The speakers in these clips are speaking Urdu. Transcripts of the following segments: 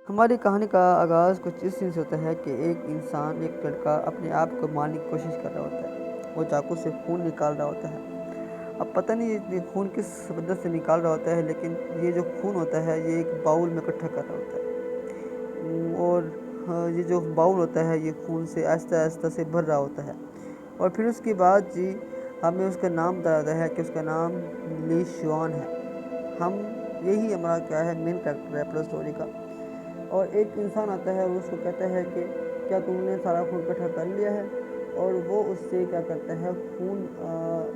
ہماری کہانی کا آغاز کچھ اس دن سے ہوتا ہے کہ ایک لڑکا اپنے آپ کو مارنے کی کوشش کر رہا ہوتا ہے۔ وہ چاقو سے خون نکال رہا ہوتا ہے۔ اب پتہ نہیں یہ خون کس مدت سے نکال رہا ہوتا ہے، لیکن یہ جو خون ہوتا ہے یہ ایک باؤل میں اکٹھا کر رہا ہوتا ہے، اور یہ جو باؤل ہوتا ہے یہ خون سے آہستہ آہستہ سے بھر رہا ہوتا ہے۔ اور پھر اس کے بعد ہمیں اس کا نام بتایا جاتا ہے کہ اس کا نام لی شوان ہے۔ یہی ہمارا کیا ہے، مین کریکٹر ہے پلس اسٹوری کا۔ اور ایک انسان آتا ہے اور اس کو کہتا ہے کہ کیا تم نے سارا خون اکٹھا کر لیا ہے؟ اور وہ اس سے کیا کرتا ہے، خون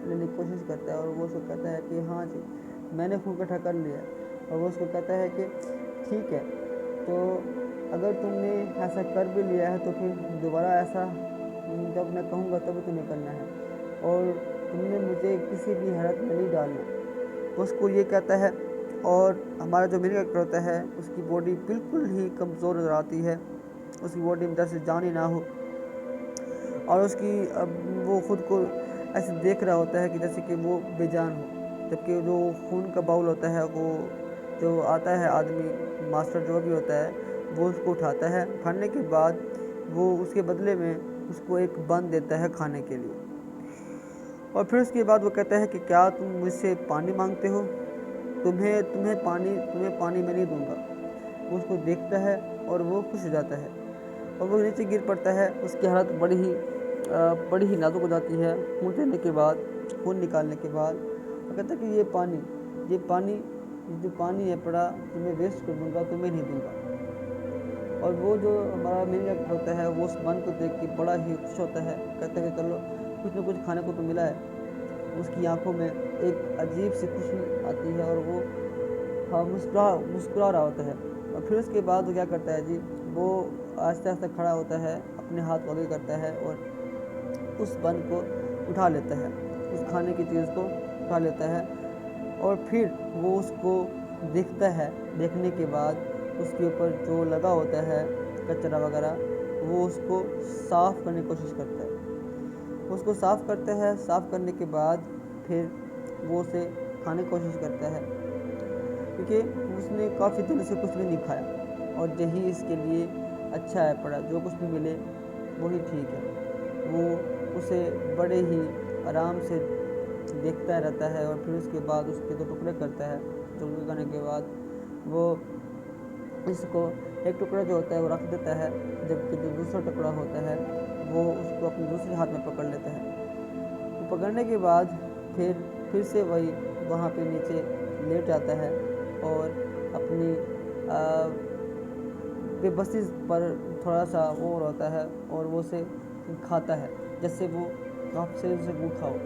لینے کی کوشش کرتا ہے، اور وہ اس کو کہتا ہے کہ ہاں جی میں نے خون اکٹھا کر لیا ہے۔ اور وہ اس کو کہتا ہے کہ ٹھیک ہے، تو اگر تم نے ایسا کر بھی لیا ہے تو پھر دوبارہ ایسا جب میں کہوں گا تب تمہیں کرنا ہے، اور تم نے مجھے کسی بھی حالت میں نہیں ڈالنا۔ وہ اس کو یہ کہتا ہے، اور ہمارا جو مین کریکٹر ہوتا ہے اس کی باڈی بالکل ہی کمزور نظر آتی ہے، اس کی باڈی میں جیسے جان ہی نہ ہو، اور وہ خود کو ایسے دیکھ رہا ہوتا ہے کہ جیسے کہ وہ بے جان ہو، جبکہ جو خون کا باؤل ہوتا ہے وہ جو آتا ہے آدمی ماسٹر جو بھی ہوتا ہے وہ اس کو اٹھاتا ہے۔ اٹھانے کے بعد وہ اس کے بدلے میں اس کو ایک بند دیتا ہے کھانے کے لیے، اور پھر اس کے بعد وہ کہتا ہے کہ کیا تم مجھ سے پانی مانگتے ہو؟ تمہیں پانی میں نہیں دوں گا۔ وہ اس کو دیکھتا ہے اور وہ خوش ہو جاتا ہے، اور وہ نیچے گر پڑتا ہے۔ اس کی حالت بڑی ہی نازک ہو جاتی ہے خون نکالنے کے بعد۔ وہ کہتا ہے کہ یہ پانی ہے پڑا، تمہیں ویسٹ کر دوں گا، تمہیں نہیں دوں گا۔ اور وہ جو ہمارا مین کریکٹر ہوتا ہے وہ اس بند کو دیکھ کے بڑا ہی خوش ہوتا ہے، کہتا ہے کہ چلو کچھ نہ کچھ کھانے کو تو ملا ہے۔ اس کی آنکھوں میں ایک عجیب سی خوشی آتی ہے، اور وہ مسکرا رہا ہوتا ہے۔ اور پھر اس کے بعد وہ کیا کرتا ہے وہ آہستہ آہستہ کھڑا ہوتا ہے، اپنے ہاتھ آگے کرتا ہے اور اس بند کو اٹھا لیتا ہے، اس کھانے کی چیز کو اٹھا لیتا ہے، اور پھر وہ اس کو دیکھتا ہے۔ دیکھنے کے بعد اس کے اوپر جو لگا ہوتا ہے کچرا وغیرہ، وہ اس کو صاف کرنے کی کوشش کرتا ہے۔ اس کو صاف کرتا ہے، صاف کرنے کے بعد پھر وہ اسے کھانے کی کوشش کرتا ہے، کیونکہ اس نے کافی دن سے کچھ بھی نہیں کھایا، اور یہی اس کے لیے اچھا ہے پڑا، جو کچھ بھی ملے وہی ٹھیک ہے۔ وہ اسے بڑے ہی آرام سے دیکھتا رہتا ہے، اور پھر اس کے بعد اس کے 2 ٹکڑے کرتا ہے۔ ٹکڑے کرنے کے بعد وہ اس کو ایک ٹکڑا جو ہوتا ہے وہ رکھ دیتا ہے، جبکہ جو دوسرا ٹکڑا ہوتا ہے وہ اس کو اپنے دوسرے ہاتھ میں پکڑ لیتا ہے۔ وہ پکڑنے کے بعد پھر سے وہی وہاں پہ نیچے لیٹ جاتا ہے، اور اپنی بے بسی پر تھوڑا سا وہ ہوتا ہے، اور وہ اسے کھاتا ہے جیسے وہ کافی سے بھوکا ہو،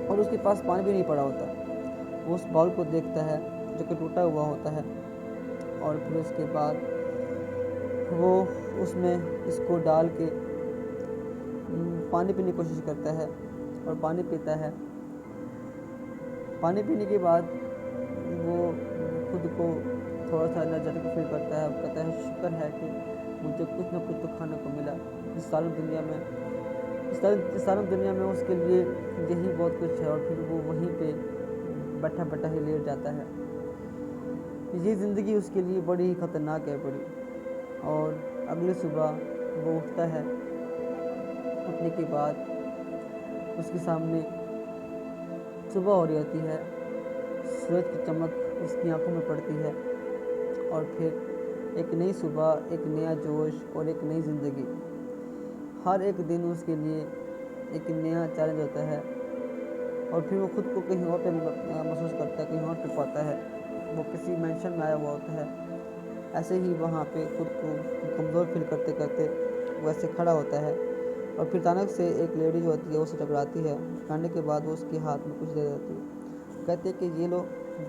اور اس کے پاس پانی بھی نہیں پڑا ہوتا۔ وہ اس باؤل کو دیکھتا ہے جو کہ ٹوٹا ہوا ہوتا ہے، اور پھر اس کے بعد وہ اس میں اس کو ڈال کے پانی پینے کی کوشش کرتا ہے، اور پانی پیتا ہے۔ پانی پینے کے بعد وہ خود کو تھوڑا سا انرجیٹک فیل کرتا ہے، اور کہتا ہے شکر ہے کہ مجھے کچھ نہ کچھ تو کھانے کو ملا۔ اس سالم دنیا میں اس کے لیے یہی بہت کچھ ہے، اور پھر وہ وہیں پہ بیٹھا ہی لیٹ جاتا ہے۔ یہ زندگی اس کے لیے بڑی ہی خطرناک ہے اور اگلی صبح وہ اٹھتا ہے، اٹھنے کے بعد اس کے سامنے صبح ہو رہی ہوتی ہے، سورج کی چمک اس کی آنکھوں میں پڑتی ہے، اور پھر ایک نئی صبح، ایک نیا جوش اور ایک نئی زندگی۔ ہر ایک دن اس کے لیے ایک نیا چیلنج ہوتا ہے، اور پھر وہ خود کو کہیں اور پہ محسوس کرتا ہے، کہیں اور پہ پاتا ہے۔ وہ کسی مینشن میں آیا ہوا ہوتا ہے، ایسے ہی وہاں پہ خود کو کمزور فیل کرتے کرتے وہ ایسے کھڑا ہوتا ہے، اور پھر اچانک سے ایک لیڈی جو ہوتی ہے وہ اسے ٹکراتی ہے۔ ٹکرانے کے بعد وہ اس کے ہاتھ میں کچھ دے دیتی ہے، کہتے ہیں کہ یہ لو،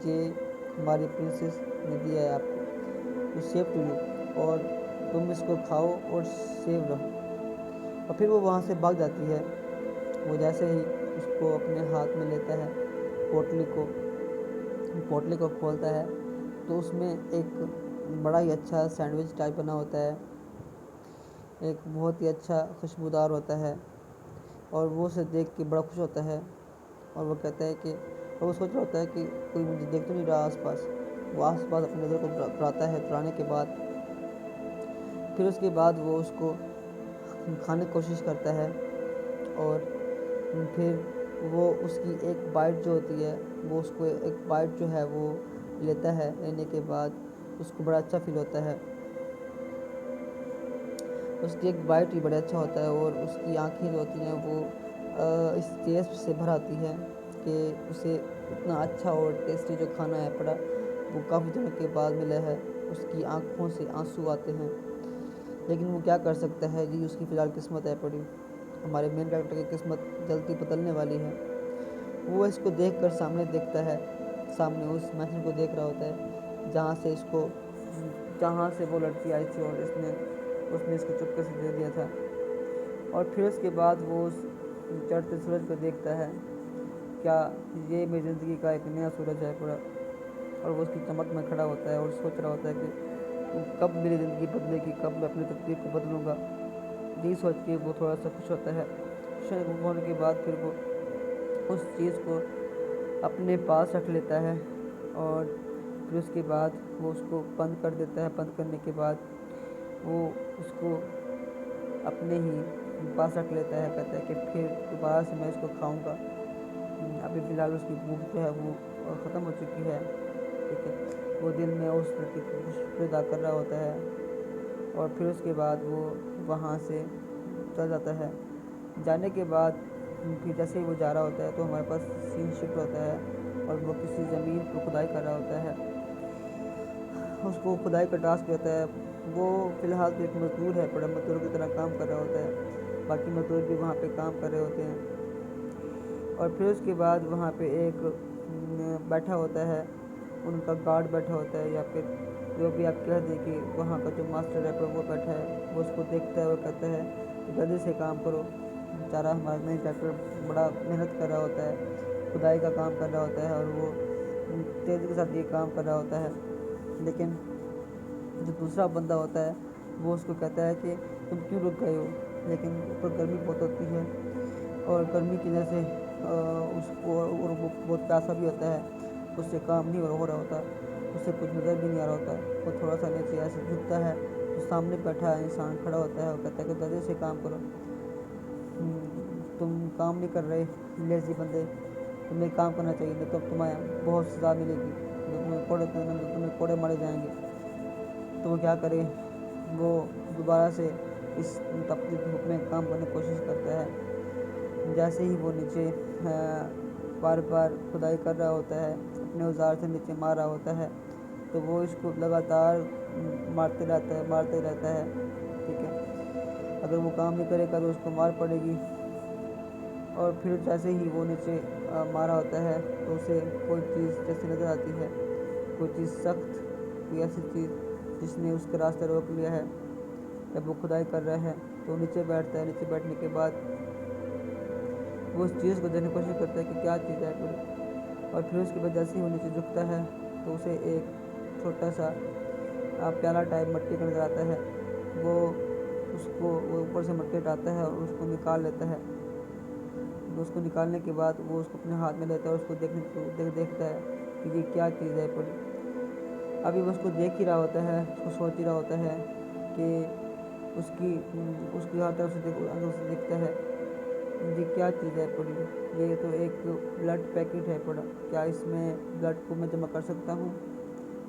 یہ ہماری پرنسس نے دیا ہے آپ کو، سیو ٹو یو، اور تم اس کو کھاؤ اور سیو رہو۔ اور پھر وہ وہاں سے بھاگ جاتی ہے۔ وہ جیسے ہی اس کو اپنے ہاتھ میں لیتا ہے، پوٹلی کو کھولتا ہے، تو اس میں ایک بڑا ہی اچھا سینڈوچ ٹائپ بنا ہوتا ہے، ایک بہت ہی اچھا خوشبودار ہوتا ہے، اور وہ اسے دیکھ کے بڑا خوش ہوتا ہے، اور وہ کہتا ہے کہ وہ سوچ رہا ہوتا ہے کہ کوئی مجھے دیکھ تو نہیں رہا آس پاس، وہ آس پاس اپنی نظر کو دوڑاتا ہے. دوڑانے کے بعد پھر اس کے بعد وہ اس کو کھانے کی کوشش کرتا ہے, اور پھر وہ اس کی ایک بائٹ جو ہوتی ہے, وہ اس کو ایک بائٹ جو ہے وہ لیتا ہے. لینے کے بعد اس کو بڑا اچھا فیل ہوتا ہے, اس کی ایک بائٹ ہی بڑا اچھا ہوتا ہے, اور اس کی آنکھیں جو ہوتی ہیں وہ اس ٹیسٹ سے بھر آتی ہیں کہ اسے اتنا اچھا اور ٹیسٹی جو کھانا ہے پڑا وہ کافی دنوں کے بعد ملا ہے. اس کی آنکھوں سے آنسو آتے ہیں, لیکن وہ کیا کر سکتا ہے جی, اس کی فی الحال قسمت ہے پڑی. ہمارے مین کریکٹر کی قسمت جلدی بدلنے والی ہے. وہ اس کو دیکھ کر سامنے دیکھتا ہے, سامنے اس محفل کو دیکھ رہا ہوتا ہے جہاں سے وہ لڑکی آئی تھی, اور اس نے اس کو چپکے سے دے دیا تھا. اور پھر اس کے بعد وہ اس چڑھتے سورج کو دیکھتا ہے, کیا یہ میری زندگی کا ایک نیا سورج ہے پورا. اور وہ اس کی چمک میں کھڑا ہوتا ہے اور سوچ رہا ہوتا ہے کہ کب میری زندگی بدلے گی, کب میں اپنی تقدیر کو بدلوں گا. یہی سوچ کے وہ تھوڑا سا خوش ہوتا ہے. خوش ہونے کے بعد پھر وہ اس چیز کو اپنے پاس رکھ لیتا ہے, اور پھر اس کے بعد وہ اس کو بند کر دیتا ہے. بند کرنے کے بعد وہ اس کو اپنے ہی پاس رکھ لیتا ہے. کہتا ہے کہ پھر دوبارہ سے میں اس کو کھاؤں گا. ابھی فی الحال اس کی بھوک جو ہے وہ ختم ہو چکی ہے, ٹھیک ہے. وہ دل میں اس لڑکی کو شکر ادا کر رہا ہوتا ہے, اور پھر اس کے بعد وہ وہاں سے چل جاتا ہے. جانے کے بعد پھر جیسے ہی وہ جا رہا ہوتا ہے تو ہمارے پاس سین شفٹ ہوتا ہے, اور وہ کسی زمین کو کھدائی کر رہا ہوتا ہے. اس کو کھدائی کا ٹاسک رہتا ہے. وہ فی الحال تو ایک مزدور ہے, بڑا مزدور کی طرح کام کر رہا ہوتا ہے. باقی مزدور بھی وہاں پہ کام کر رہے ہوتے ہیں. اور پھر اس کے بعد وہاں پہ ایک بیٹھا ہوتا ہے, ان کا گارڈ بیٹھا ہوتا ہے, یا پھر جو بھی آپ کہہ دیں کہ وہاں کا جو ماسٹر ہے وہ بیٹھا ہے. وہ اس کو دیکھتا ہے اور کہتا ہے کہ جلدی سے کام کرو. بیچارہ ہمارا مین کریکٹر بڑا محنت کر رہا ہوتا ہے, کھدائی کا کام کر رہا ہوتا ہے, اور وہ تیزی کے ساتھ یہ کام کر رہا ہوتا ہے. لیکن جو دوسرا بندہ ہوتا ہے وہ اس کو کہتا ہے کہ تم کیوں رک گئے ہو. لیکن اوپر گرمی بہت ہوتی ہے, اور گرمی کی وجہ سے اس کو, اور وہ بہت پیاسا بھی ہوتا ہے, اس سے کام نہیں ہو رہا ہوتا, اس سے کچھ نظر بھی نہیں آ رہا ہوتا. وہ تھوڑا سا نیچے ایسے جھکتا ہے, تو سامنے بیٹھا انسان کھڑا ہوتا ہے اور کہتا ہے کہ جلدی سے کام کرو, تم کام نہیں کر رہے لیزی بندے. تمہیں کام کرنا چاہیے, نہیں تو تمہیں بہت سزا ملے گی, تمہیں کوڑے مارے جائیں گے. تو وہ کیا کرے, وہ دوبارہ سے اس تپتی دھوپ میں کام کرنے کی کوشش کرتا ہے. جیسے ہی وہ نیچے بار بار کھدائی کر رہا ہوتا ہے, اپنے اوزار سے نیچے مار رہا ہوتا ہے, تو وہ اس کو لگاتار مارتے رہتا ہے, ٹھیک ہے. اگر وہ کام نہیں کرے گا تو اس کو مار پڑے گی. اور پھر جیسے ہی وہ نیچے مارا ہوتا ہے تو اسے کوئی چیز جیسے نظر آتی ہے, کوئی چیز سخت, کوئی ایسی چیز جس نے اس کے راستے روک لیا ہے. جب وہ کھدائی کر رہا ہے تو نیچے بیٹھتا ہے. نیچے بیٹھنے کے بعد وہ اس چیز کو دیکھنے کی کوشش کرتا ہے کہ کیا چیز ہے پوری. اور پھر اس کے بعد جیسے ہی وہ نیچے جھکتا ہے تو اسے ایک چھوٹا سا پیالہ ٹائپ مٹی کا نظر آتا ہے. وہ اوپر سے مٹی ہٹاتا ہے اور اس کو نکال لیتا ہے. اس کو نکالنے کے بعد وہ اس کو اپنے ہاتھ میں لیتا ہے, اور اس کو دیکھتا ہے کہ یہ کیا چیز ہے پوری. ابھی وہ اس کو دیکھ ہی رہا ہوتا ہے, اس کو سوچ ہی رہا ہوتا ہے کہ اس کی ہر طرف سے دیکھتا ہے یہ کیا چیز ہے پوری. یہ تو ایک بلڈ پیکٹ ہے پڑا, کیا اس میں بلڈ کو میں جمع کر سکتا ہوں.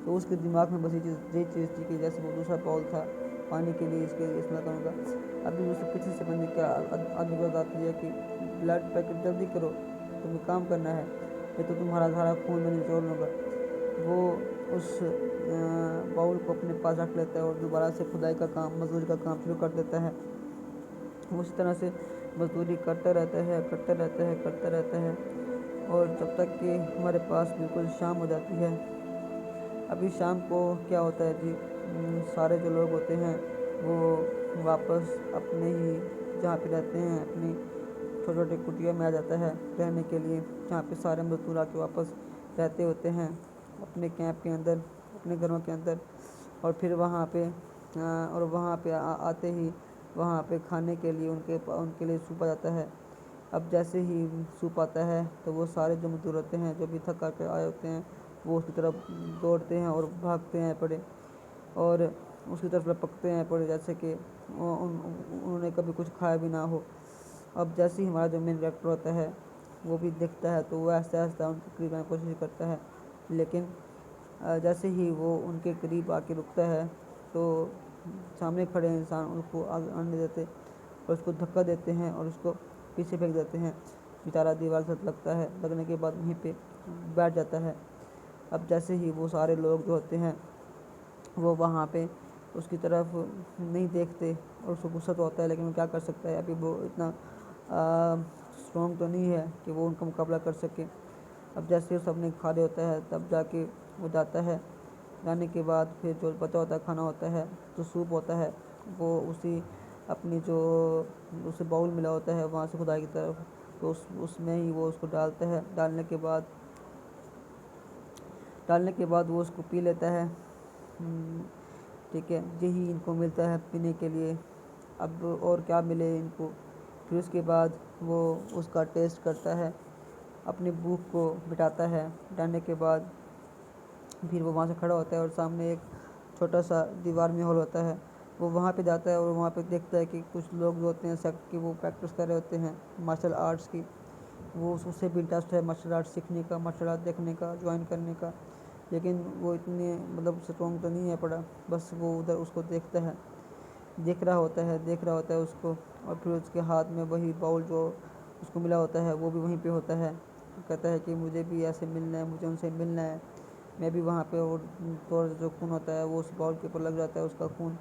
تو اس کے دماغ میں بس یہ چیز تھی کہ جیسے وہ دوسرا باؤل تھا پانی کے لیے, اس کے لیے استعمال کروں گا. ابھی اس سے پیچھے سے بندے کیا آدمی کو آتی ہے کہ بلڈ پیکٹ جلدی کرو, تمہیں کام کرنا ہے, یہ تو تمہارا سارا خون میں نچوڑ لوں گا. وہ اس باؤل کو اپنے پاس رکھ لیتا ہے اور دوبارہ سے کھدائی کا کام, مزدوری کا کام شروع کر دیتا ہے. وہ اسی طرح سے مزدوری کرتا رہتا ہے, اور جب تک کہ ہمارے پاس بالکل شام ہو جاتی ہے. ابھی شام کو کیا ہوتا ہے جی, سارے جو لوگ ہوتے ہیں وہ واپس اپنے ہی جہاں پہ رہتے ہیں, اپنی چھوٹے چھوٹے کٹیوں میں آ جاتا ہے رہنے کے لیے, جہاں پہ سارے مزدور آ کے واپس رہتے ہوتے ہیں اپنے کیمپ کے اندر, اپنے گھروں کے اندر. اور پھر وہاں پہ آتے ہی وہاں پہ کھانے کے لیے ان کے لیے سوپ آ جاتا ہے. اب جیسے ہی سوپ آتا ہے تو وہ سارے جو مزدور ہوتے ہیں, جو بھی تھک کر کے آئے ہوتے ہیں, وہ اس کی طرف دوڑتے ہیں اور بھاگتے ہیں پڑے، اور اس کی طرف لپکتے ہیں پڑے جیسے کہ انہوں نے کبھی کچھ کھایا بھی نہ ہو۔ اب جیسے ہی ہمارا جو مین کریکٹر ہوتا ہے وہ بھی دیکھتا ہے تو وہ آہستہ آہستہ ان کے قریب آنے کی کوشش کرتا ہے، لیکن جیسے ہی وہ ان کے قریب آ کے رکتا ہے تو سامنے کھڑے انسان ان کو آگے آنے نہیں دیتے اور اس کو دھکا دیتے ہیں اور اس کو پیچھے پھینک دیتے ہیں۔ بیچارہ دیوار سے لگتا ہے، لگنے کے بعد وہیں پہ بیٹھ جاتا ہے۔ اب جیسے ہی وہ سارے لوگ جو ہوتے ہیں وہ وہاں پہ اس کی طرف نہیں دیکھتے اور اس کو غصہ تو ہوتا ہے، لیکن وہ کیا کر سکتا ہے، ابھی وہ اتنا اسٹرانگ تو نہیں ہے کہ وہ ان کا مقابلہ کر سکے۔ اب جیسے سب نے کھا لیا ہوتا ہے تب جا کے وہ جاتا ہے، جانے کے بعد پھر جو بچا ہوتا ہے کھانا ہوتا ہے، جو سوپ ہوتا ہے وہ اسی اپنی جو اسے باؤل ملا ہوتا ہے وہاں سے خدا کی طرف، تو اس میں ہی وہ اس کو ڈالتا ہے۔ ڈالنے کے بعد وہ اس کو پی لیتا ہے۔ ٹھیک ہے، یہی ان کو ملتا ہے پینے کے لیے، اب اور کیا ملے ان کو۔ پھر اس کے بعد وہ اس کا ٹیسٹ کرتا ہے، اپنی بھوک کو مٹاتا ہے۔ مٹانے کے بعد پھر وہ وہاں سے کھڑا ہوتا ہے اور سامنے ایک چھوٹا سا دیوار میں ہول ہوتا ہے، وہ وہاں پہ جاتا ہے اور وہاں پہ دیکھتا ہے کہ کچھ لوگ جو ہوتے ہیں سیکٹ کی وہ پریکٹس کر رہے ہوتے ہیں مارشل آرٹس کی۔ وہ اس سے بھی انٹرسٹ ہے مارشل آرٹ سیکھنے کا، مارشل آرٹ دیکھنے کا، جوائن کرنے کا، لیکن وہ اتنے اسٹرانگ تو نہیں ہے پڑا، بس وہ ادھر اس کو دیکھتا ہے، دیکھ رہا ہوتا ہے اس کو، اور پھر اس کے ہاتھ میں وہی باؤل جو اس کو ملا ہوتا ہے وہ بھی وہیں پہ ہوتا ہے۔ کہتا ہے کہ مجھے بھی ایسے ملنا ہے، مجھے ان سے ملنا ہے، میں بھی وہاں پہ، اور تھوڑا جو خون ہوتا ہے وہ اس باؤل کے اوپر لگ جاتا ہے اس کا خون،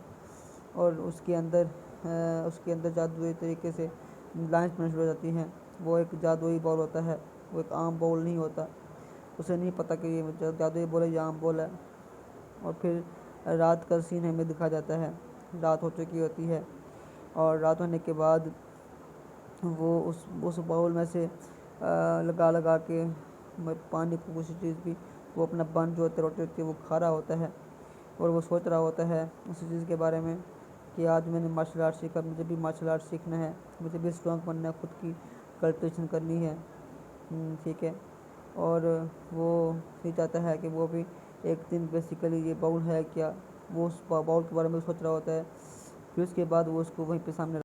اور اس کے اندر جادوئی طریقے سے لائنس بننا شروع ہو جاتی ہیں۔ وہ ایک جادوئی باؤل ہوتا ہے، وہ ایک عام باؤل نہیں ہوتا، اسے نہیں پتہ کہ یہ جادوئی باؤل ہے یا عام باؤل ہے۔ اور پھر رات کا سین ہمیں دکھا جاتا ہے، رات ہو چکی ہوتی ہے، اور رات ہونے کے بعد وہ اس باؤل میں سے لگا کے پانی کو کسی چیز بھی، وہ اپنا بن جو ہوتا ہے روٹی ہوتی ہے وہ کھا رہا ہوتا ہے، اور وہ سوچ رہا ہوتا ہے اسی چیز کے بارے میں کہ آج میں نے مارشل آرٹ سیکھا، مجھے بھی مارشل آرٹ سیکھنا ہے، مجھے بھی اسٹرانگ بننا ہے، خود کی کلٹیویشن کرنی ہے۔ ٹھیک ہے، اور وہ یہ چاہتا ہے کہ وہ بھی ایک دن بیسیکلی یہ باؤل ہے کیا، وہ اس باؤل کے بارے میں سوچ رہا ہوتا ہے۔ پھر اس کے بعد وہ اس کو وہیں پہ سامنے